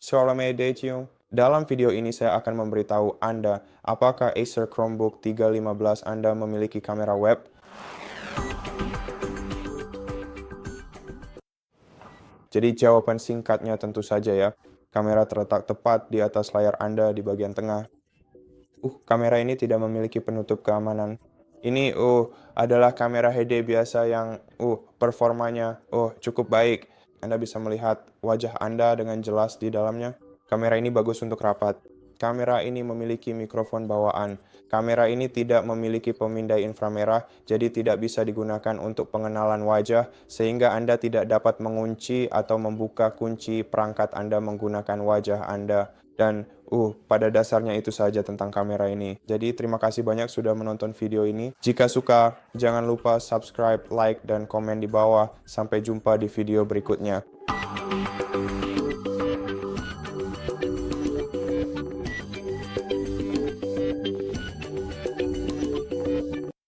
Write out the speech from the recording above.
Assalamualaikum. Dalam video ini saya akan memberitahu Anda apakah Acer Chromebook 315 Anda memiliki kamera web. Jadi jawaban singkatnya tentu saja ya. Kamera terletak tepat di atas layar Anda di bagian tengah. Kamera ini tidak memiliki penutup keamanan. Ini adalah kamera HD biasa yang performanya cukup baik. Anda bisa melihat wajah Anda dengan jelas di dalamnya. Kamera ini bagus untuk rapat. Kamera ini memiliki mikrofon bawaan. Kamera ini tidak memiliki pemindai inframerah, jadi tidak bisa digunakan untuk pengenalan wajah, sehingga Anda tidak dapat mengunci atau membuka kunci perangkat Anda menggunakan wajah Anda. Dan pada dasarnya itu saja tentang kamera ini. Jadi terima kasih banyak sudah menonton video ini. Jika suka, jangan lupa subscribe, like, dan komen di bawah. Sampai jumpa di video berikutnya.